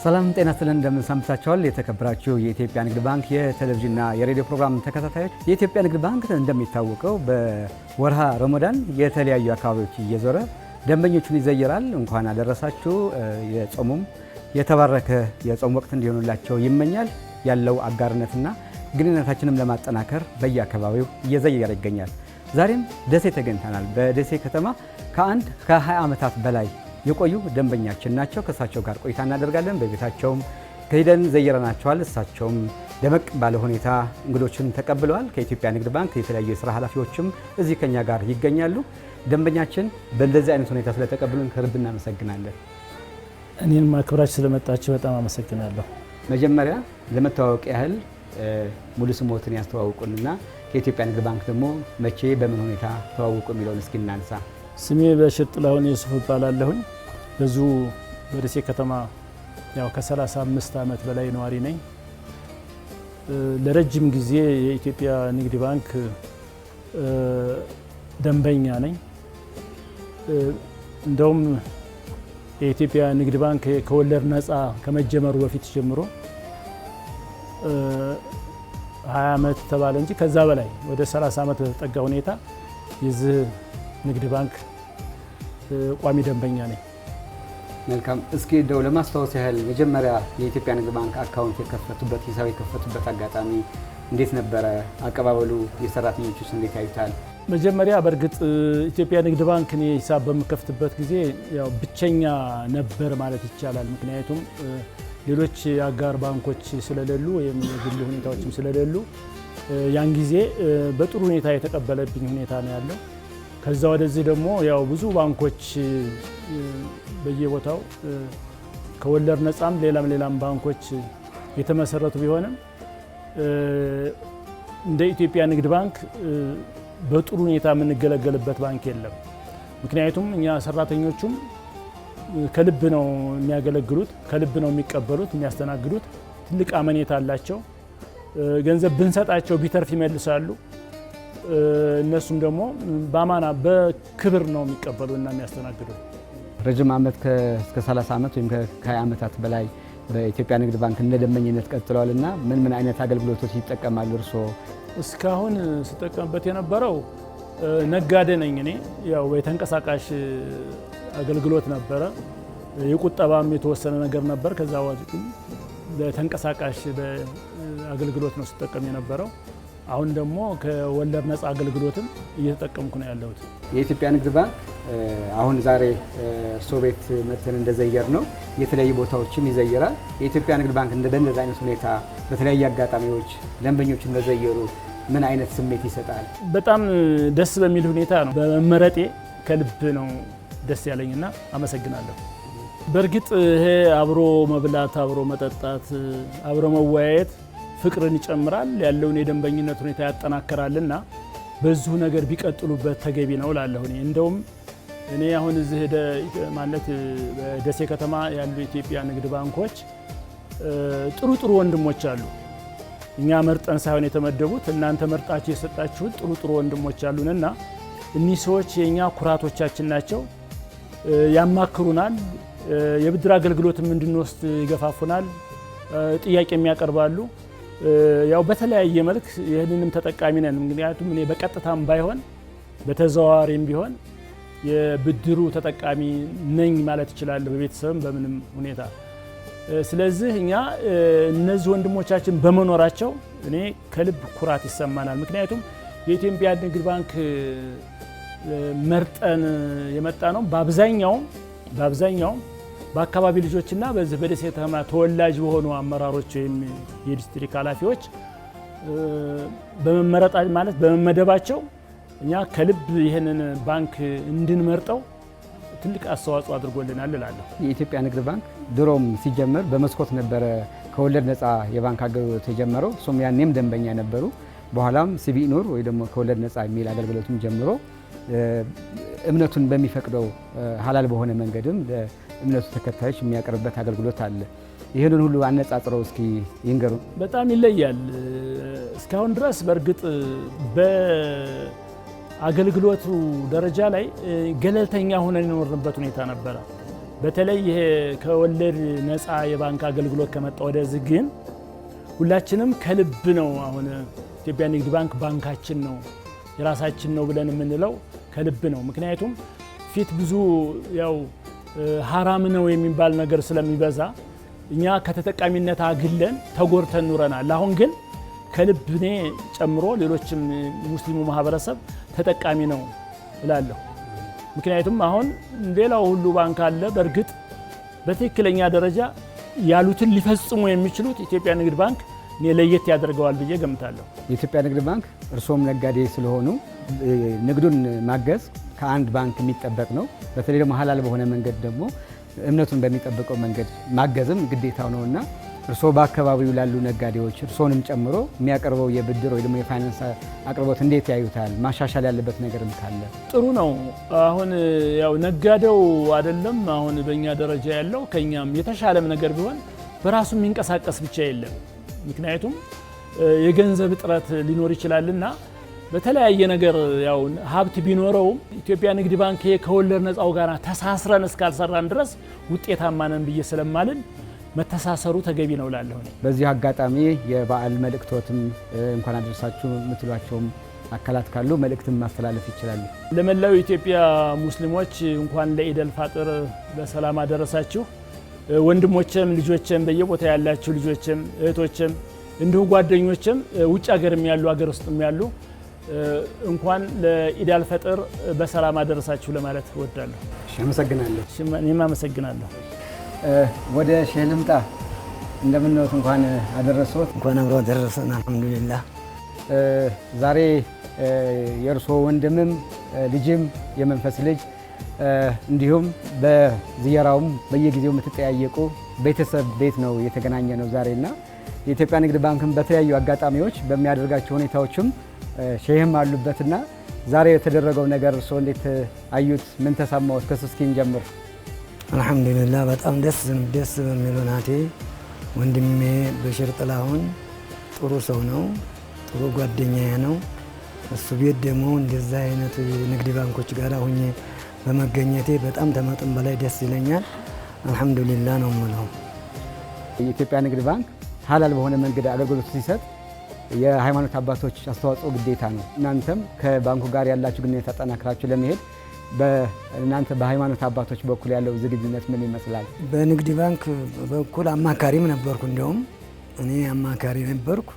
ሰላም ጤና ይስጥልን እንደምን ሰንብታችኋል? የተከበራችሁ የኢትዮጵያ ንግድ ባንክ የቴሌቪዥንና የሬዲዮ ፕሮግራም ተከታታዮች፣ የኢትዮጵያ ንግድ ባንክ እንደሚታወቀው በወርሃ ረመዳን የተለያዩ አካባቢዎች እየዞረ ደንበኞቹን ይዘይራል። እንኳን አደረሳችሁ፣ የጾሙም የተባረከ የጾም ወቅት እንዲሆንላቸው ይመኛል። ያለው አጋርነትና ግንኙነታችንም ለማጠናከር በየአካባቢው እየዘየረ ይገኛል። ዛሬም ደሴ ተገኝተናል። በደሴ ከተማ ከ20 ዓመታት በላይ የቆዩ ደንበኛችን ናቸው። ከእሳቸው ጋር ቆይታ እናደርጋለን። በቤታቸውም ከሂደን ዘይረናቸዋል። እሳቸውም ደመቅ ባለ ሁኔታ እንግዶችን ተቀብለዋል። ከኢትዮጵያ ንግድ ባንክ የተለያዩ የስራ ኃላፊዎችም እዚህ ከኛ ጋር ይገኛሉ። ደንበኛችን በእንደዚህ አይነት ሁኔታ ስለተቀበሉን ከልብ እናመሰግናለን። እኔን ማክብራችሁ ስለመጣችሁ በጣም አመሰግናለሁ። መጀመሪያ ለመተዋወቅ ያህል ሙሉ ስሞትን ያስተዋውቁንና ከኢትዮጵያ ንግድ ባንክ ደግሞ መቼ በምን ሁኔታ ተዋውቁ የሚለውን እስኪ እናንሳ። ስሜ በሽር ጥላሁን ዩሱፍ እባላለሁኝ። ብዙ በደሴ ከተማ ከ35 ዓመት በላይ ነዋሪ ነኝ። ለረጅም ጊዜ የኢትዮጵያ ንግድ ባንክ ደንበኛ ነኝ። እንደውም የኢትዮጵያ ንግድ ባንክ ከወለድ ነፃ ከመጀመሩ በፊት ጀምሮ 20 ዓመት ተባለ እንጂ ከዛ በላይ ወደ 30 ዓመት በተጠጋ ሁኔታ የዚህ ንግድ ባንክ ቋሚ ደንበኛ ነኝ። መልካም። እስኪ እንደው ለማስታወስ ያህል መጀመሪያ የኢትዮጵያ ንግድ ባንክ አካውንት የከፈቱበት ሂሳብ የከፈቱበት አጋጣሚ እንዴት ነበረ? አቀባበሉ የሰራተኞቹስ እንዴት ያዩታል? መጀመሪያ በእርግጥ ኢትዮጵያ ንግድ ባንክ እኔ ሂሳብ በምከፍትበት ጊዜ ብቸኛ ነበር ማለት ይቻላል። ምክንያቱም ሌሎች አጋር ባንኮች ስለሌሉ ወይም የግል ሁኔታዎችም ስለሌሉ ያን ጊዜ በጥሩ ሁኔታ የተቀበለብኝ ሁኔታ ነው ያለው። ከዛ ወደዚህ ደግሞ ብዙ ባንኮች በየቦታው ከወለድ ነፃም ሌላም ባንኮች የተመሰረቱ ቢሆንም እንደ ኢትዮጵያ ንግድ ባንክ በጥሩ ሁኔታ የምንገለገልበት ባንክ የለም። ምክንያቱም እኛ ሰራተኞቹም ከልብ ነው የሚያገለግሉት፣ ከልብ ነው የሚቀበሉት፣ የሚያስተናግዱት። ትልቅ አመኔታ አላቸው። ገንዘብ ብንሰጣቸው ቢተርፍ ይመልሳሉ። እነሱም ደግሞ በአማና በክብር ነው የሚቀበሉ እና የሚያስተናግዱ። ረጅም ዓመት እስከ 30 ዓመት ወይም ከ20 ዓመታት በላይ በኢትዮጵያ ንግድ ባንክ እንደ ደንበኝነት ቀጥለዋል እና ምን አይነት አገልግሎቶች ይጠቀማሉ እርስዎ? እስካሁን ስጠቀምበት የነበረው ነጋዴ ነኝ እኔ። የተንቀሳቃሽ አገልግሎት ነበረ። የቁጠባም የተወሰነ ነገር ነበር። ከዛ ወዲህ ለተንቀሳቃሽ አገልግሎት ነው ስጠቀም የነበረው። አሁን ደግሞ ከወለድ ነፃ አገልግሎትም እየተጠቀምኩ ነው ያለሁት። የኢትዮጵያ ንግድ ባንክ አሁን ዛሬ እርስዎ ቤት መተን እንደዘየር ነው የተለያዩ ቦታዎችም ይዘይራል። የኢትዮጵያ ንግድ ባንክ በእንደዚህ አይነት ሁኔታ በተለያዩ አጋጣሚዎች ደንበኞችን መዘየሩ ምን አይነት ስሜት ይሰጣል? በጣም ደስ በሚል ሁኔታ ነው። በመመረጤ ከልብ ነው ደስ ያለኝና አመሰግናለሁ። በእርግጥ ይሄ አብሮ መብላት፣ አብሮ መጠጣት፣ አብሮ መወያየት ፍቅርን ይጨምራል፣ ያለውን የደንበኝነት ሁኔታ ያጠናክራልና በዚሁ ነገር ቢቀጥሉበት ተገቢ ነው እላለሁ። እንደውም እኔ አሁን እዚህ በደሴ ከተማ ያሉ የኢትዮጵያ ንግድ ባንኮች ጥሩ ወንድሞች አሉ። እኛ መርጠን ሳይሆን የተመደቡት እናንተ መርጣችሁ የሰጣችሁት ጥሩ ወንድሞች አሉንና እኒህ ሰዎች የኛ ኩራቶቻችን ናቸው። ያማክሩናል፣ የብድር አገልግሎትም እንድንወስድ ይገፋፉናል፣ ጥያቄ የሚያቀርባሉ። በተለያየ መልክ ይህንንም ተጠቃሚ ነን። ምክንያቱም እኔ በቀጥታም ባይሆን በተዘዋዋሪም ቢሆን የብድሩ ተጠቃሚ ነኝ ማለት እችላለሁ፣ በቤተሰብም በምንም ሁኔታ። ስለዚህ እኛ እነዚህ ወንድሞቻችን በመኖራቸው እኔ ከልብ ኩራት ይሰማናል። ምክንያቱም የኢትዮጵያ ንግድ ባንክ መርጠን የመጣ ነው በአብዛኛው በአካባቢ ልጆችና በዚህ በደሴ ከተማ ተወላጅ በሆኑ አመራሮች ወይም የዲስትሪክት ኃላፊዎች በመመደባቸው እኛ ከልብ ይህንን ባንክ እንድንመርጠው ትልቅ አስተዋጽኦ አድርጎልናል እላለሁ። የኢትዮጵያ ንግድ ባንክ ድሮም ሲጀመር በመስኮት ነበረ ከወለድ ነፃ የባንክ አገልግሎት የጀመረው። እሱም ያኔም ደንበኛ ነበሩ። በኋላም ሲቢኢ ኑር ወይ ደግሞ ከወለድ ነፃ የሚል አገልግሎትም ጀምሮ እምነቱን በሚፈቅደው ሀላል በሆነ መንገድም ለእምነቱ ተከታዮች የሚያቀርብበት አገልግሎት አለ። ይህንን ሁሉ አነጻጽረው እስኪ ይንገሩ። በጣም ይለያል። እስካሁን ድረስ በእርግጥ በአገልግሎቱ ደረጃ ላይ ገለልተኛ ሆነን የኖርንበት ሁኔታ ነበረ። በተለይ ይሄ ከወለድ ነፃ የባንክ አገልግሎት ከመጣ ወደዚህ ግን ሁላችንም ከልብ ነው አሁን ኢትዮጵያ ንግድ ባንክ ባንካችን ነው የራሳችን ነው ብለን የምንለው ከልብ ነው። ምክንያቱም ፊት ብዙ ያው ሐራም ነው የሚባል ነገር ስለሚበዛ እኛ ከተጠቃሚነት አግለን ተጎርተን ኑረናል። አሁን ግን ከልብ እኔ ጨምሮ ሌሎችም ሙስሊሙ ማህበረሰብ ተጠቃሚ ነው እላለሁ። ምክንያቱም አሁን ሌላው ሁሉ ባንክ አለ። በእርግጥ በትክክለኛ ደረጃ ያሉትን ሊፈጽሙ የሚችሉት ኢትዮጵያ ንግድ ባንክ እኔ ለየት ያደርገዋል ብዬ ገምታለሁ። የኢትዮጵያ ንግድ ባንክ እርሶም ነጋዴ ስለሆኑ ንግዱን ማገዝ ከአንድ ባንክ የሚጠበቅ ነው። በተለይ ደግሞ ሐላል በሆነ መንገድ ደግሞ እምነቱን በሚጠብቀው መንገድ ማገዝም ግዴታው ነውና እርሶ በአካባቢው ላሉ ነጋዴዎች እርሶንም ጨምሮ የሚያቀርበው የብድር ወይ ደግሞ የፋይናንስ አቅርቦት እንዴት ያዩታል? ማሻሻል ያለበት ነገርም ካለ ጥሩ ነው። አሁን ያው ነጋዴው አይደለም አሁን በእኛ ደረጃ ያለው ከኛም የተሻለም ነገር ቢሆን በራሱ የሚንቀሳቀስ ብቻ የለም። ምክንያቱም የገንዘብ እጥረት ሊኖር ይችላልና በተለያየ ነገር ያው ሀብት ቢኖረውም ኢትዮጵያ ንግድ ባንክ ከወለድ ነፃው ጋር ተሳስረን እስካልሰራን ድረስ ውጤታማ ነን ብዬ ስለማልን መተሳሰሩ ተገቢ ነው እላለሁ። በዚህ አጋጣሚ የበዓል መልእክቶትም እንኳን አደረሳችሁ የምትሏቸውም አካላት ካሉ መልእክትም ማስተላለፍ ይችላሉ። ለመላው ኢትዮጵያ ሙስሊሞች እንኳን ለኢድ አልፋጥር በሰላም አደረሳችሁ። ወንድሞችም ልጆችም በየቦታ ያላችሁ ልጆችም እህቶችም እንዲሁ ጓደኞችም ውጭ ሀገርም ያሉ ሀገር ውስጥም ያሉ እንኳን ለኢድ አልፈጥር በሰላም አደረሳችሁ ለማለት እወዳለሁ። አመሰግናለሁ። እኔም አመሰግናለሁ። ወደ ሼህ ልምጣ። እንደምንወት እንኳን አደረሰዎት። እንኳን አብሮ አደረሰን። አልሐምዱሊላህ። ዛሬ የእርሶ ወንድምም ልጅም የመንፈስ ልጅ እንዲሁም በዚያራውም በየጊዜው የምትጠያየቁ ቤተሰብ ቤት ነው የተገናኘ ነው ዛሬና የኢትዮጵያ ንግድ ባንክም በተለያዩ አጋጣሚዎች በሚያደርጋቸው ሁኔታዎችም ሼህም አሉበትና ዛሬ የተደረገው ነገር እርሶ እንዴት አዩት? ምን ተሰማዎት? ከስስኪን ጀምር። አልሐምዱሊላህ በጣም ደስ በሚል ሁኔታ ወንድሜ በሽር ጥላሁን ጥሩ ሰው ነው፣ ጥሩ ጓደኛዬ ነው። እሱ ቤት ደግሞ እንደዛ አይነት ንግድ ባንኮች ጋር ሆኜ በመገኘቴ በጣም ተመጠን በላይ ደስ ይለኛል። አልሐምዱሊላህ ነው የምለው። የኢትዮጵያ ንግድ ባንክ ሐላል በሆነ መንገድ አገልግሎት ሲሰጥ የሃይማኖት አባቶች አስተዋጽኦ ግዴታ ነው። እናንተም ከባንኩ ጋር ያላችሁ ግንኙነት አጠናክራችሁ ለመሄድ በእናንተ በሃይማኖት አባቶች በኩል ያለው ዝግጁነት ምን ይመስላል? በንግድ ባንክ በኩል አማካሪም ነበርኩ። እንዲያውም እኔ አማካሪ ነበርኩ።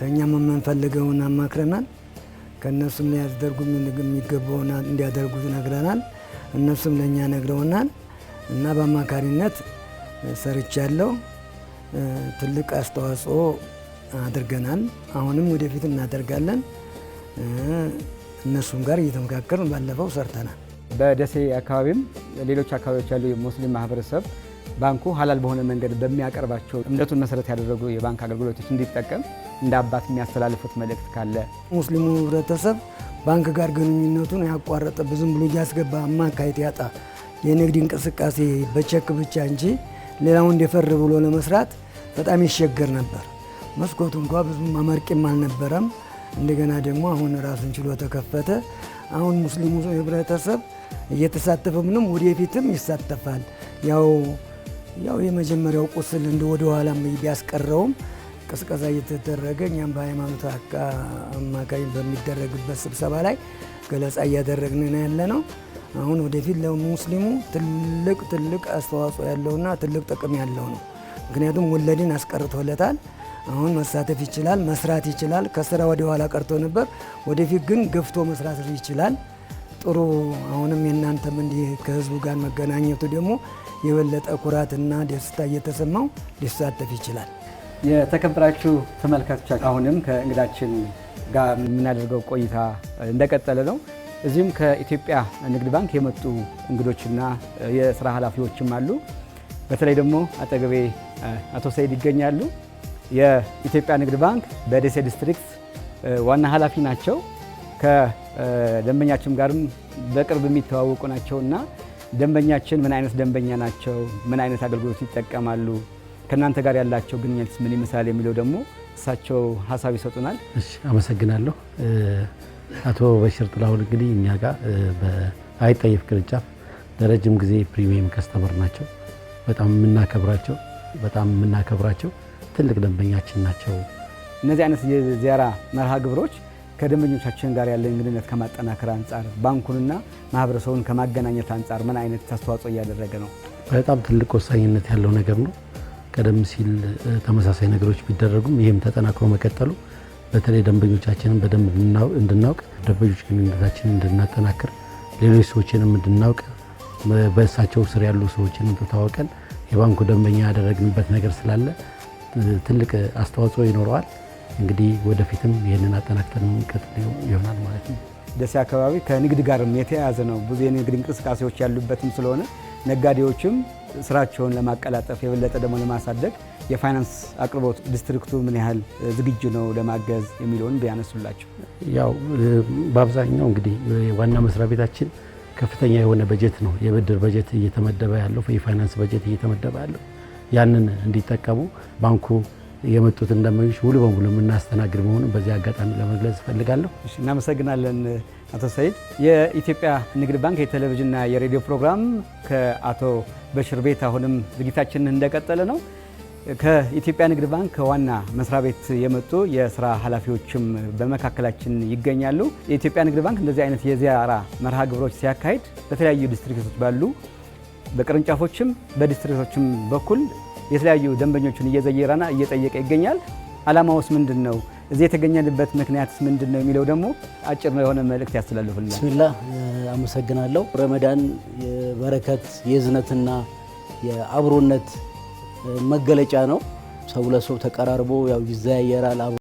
ተኛም የምንፈልገውን አማክረናል። ከእነሱም ሊያደርጉ የሚገባውን እንዲያደርጉ ነግረናል። እነሱም ለእኛ ነግረውናል እና በአማካሪነት ሰርቻለሁ። ትልቅ አስተዋጽኦ አድርገናል። አሁንም ወደፊት እናደርጋለን። እነሱም ጋር እየተመካከርን ባለፈው ሰርተናል። በደሴ አካባቢም ሌሎች አካባቢዎች ያሉ የሙስሊም ማህበረሰብ ባንኩ ሐላል በሆነ መንገድ በሚያቀርባቸው እምነቱን መሰረት ያደረጉ የባንክ አገልግሎቶች እንዲጠቀም እንደ አባት የሚያስተላልፉት መልእክት ካለ? ሙስሊሙ ህብረተሰብ ባንክ ጋር ግንኙነቱን ያቋረጠ ብዙም ብሎ እያስገባ አማካይት ያጣ የንግድ እንቅስቃሴ በቸክ ብቻ እንጂ ሌላውን እንደፈር ብሎ ለመስራት በጣም ይሸገር ነበር። መስኮቱ እንኳ ብዙም አመርቂም አልነበረም። እንደገና ደግሞ አሁን ራሱን ችሎ ተከፈተ። አሁን ሙስሊሙ ህብረተሰብ እየተሳተፈ ምንም ወደፊትም ይሳተፋል። ያው የመጀመሪያው ቁስል እንደ ወደ ኋላም ቢያስቀረውም ቅስቀሳ እየተደረገ እኛም በሃይማኖት አማካኝ በሚደረግበት ስብሰባ ላይ ገለጻ እያደረግን ያለ ነው። አሁን ወደፊት ለሙስሊሙ ትልቅ አስተዋጽኦ ያለውና ትልቅ ጥቅም ያለው ነው። ምክንያቱም ወለድን አስቀርቶለታል። አሁን መሳተፍ ይችላል፣ መስራት ይችላል። ከስራ ወደ ኋላ ቀርቶ ነበር። ወደፊት ግን ገፍቶ መስራት ይችላል። ጥሩ። አሁንም የእናንተም እንዲህ ከህዝቡ ጋር መገናኘቱ ደግሞ የበለጠ ኩራትና ደስታ እየተሰማው ሊሳተፍ ይችላል። የተከበራችሁ ተመልካቾች አሁንም ከእንግዳችን ጋር የምናደርገው ቆይታ እንደቀጠለ ነው። እዚህም ከኢትዮጵያ ንግድ ባንክ የመጡ እንግዶችና የስራ ኃላፊዎችም አሉ። በተለይ ደግሞ አጠገቤ አቶ ሰይድ ይገኛሉ። የኢትዮጵያ ንግድ ባንክ በደሴ ዲስትሪክት ዋና ኃላፊ ናቸው። ከደንበኛችን ጋርም በቅርብ የሚተዋወቁ ናቸውና ደንበኛችን ምን አይነት ደንበኛ ናቸው፣ ምን አይነት አገልግሎት ይጠቀማሉ፣ ከእናንተ ጋር ያላቸው ግንኙነት ምን ይመስላል የሚለው ደግሞ እሳቸው ሀሳብ ይሰጡናል። እሺ፣ አመሰግናለሁ። አቶ በሽር ጥላሁን እንግዲህ እኛ ጋር በአይጠይፍ ቅርንጫፍ ለረጅም ጊዜ ፕሪሚየም ከስተመር ናቸው። በጣም የምናከብራቸው ትልቅ ደንበኛችን ናቸው። እነዚህ አይነት የዚያራ መርሃ ግብሮች ከደንበኞቻችን ጋር ያለን ግንኙነት ከማጠናከር አንጻር ባንኩንና ማህበረሰቡን ከማገናኘት አንጻር ምን አይነት አስተዋጽኦ እያደረገ ነው? በጣም ትልቅ ወሳኝነት ያለው ነገር ነው። ቀደም ሲል ተመሳሳይ ነገሮች ቢደረጉም ይህም ተጠናክሮ መቀጠሉ በተለይ ደንበኞቻችንን በደንብ እንድናውቅ፣ ደንበኞች ግንኙነታችንን እንድናጠናክር፣ ሌሎች ሰዎችንም እንድናውቅ፣ በእሳቸው ስር ያሉ ሰዎችንም ተዋውቀን የባንኩ ደንበኛ ያደረግንበት ነገር ስላለ ትልቅ አስተዋጽኦ ይኖረዋል። እንግዲህ ወደፊትም ይህንን አጠናክተን እንቀጥል ይሆናል ማለት ነው። ደሴ አካባቢ ከንግድ ጋርም የተያያዘ ነው። ብዙ የንግድ እንቅስቃሴዎች ያሉበትም ስለሆነ ነጋዴዎችም ስራቸውን ለማቀላጠፍ የበለጠ ደግሞ ለማሳደግ የፋይናንስ አቅርቦት ዲስትሪክቱ ምን ያህል ዝግጁ ነው ለማገዝ የሚለውን ቢያነሱላቸው። ያው በአብዛኛው እንግዲህ ዋና መስሪያ ቤታችን ከፍተኛ የሆነ በጀት ነው የብድር በጀት እየተመደበ ያለው፣ የፋይናንስ በጀት እየተመደበ ያለው። ያንን እንዲጠቀሙ ባንኩ የመጡትን ደንበኞች ሙሉ በሙሉ የምናስተናግድ መሆኑን በዚህ አጋጣሚ ለመግለጽ እፈልጋለሁ። እናመሰግናለን አቶ ሰይድ። የኢትዮጵያ ንግድ ባንክ የቴሌቪዥንና የሬዲዮ ፕሮግራም ከአቶ በሽር ቤት አሁንም ዝግጅታችንን እንደቀጠለ ነው። ከኢትዮጵያ ንግድ ባንክ ከዋና መስሪያ ቤት የመጡ የስራ ኃላፊዎችም በመካከላችን ይገኛሉ። የኢትዮጵያ ንግድ ባንክ እንደዚህ አይነት የዚያራ መርሃ ግብሮች ሲያካሂድ በተለያዩ ዲስትሪክቶች ባሉ በቅርንጫፎችም በዲስትሪክቶችም በኩል የተለያዩ ደንበኞችን እየዘየረና እየጠየቀ ይገኛል። ዓላማውስ ምንድን ነው? እዚህ የተገኘንበት ምክንያትስ ምንድን ነው የሚለው ደግሞ አጭር የሆነ መልእክት ያስተላልፉልናል። ብስሚላህ አመሰግናለሁ። ረመዳን የበረከት የእዝነትና የአብሮነት መገለጫ ነው። ሰው ለሰው ተቀራርቦ ያው ይዘያየራል፣ አብሮ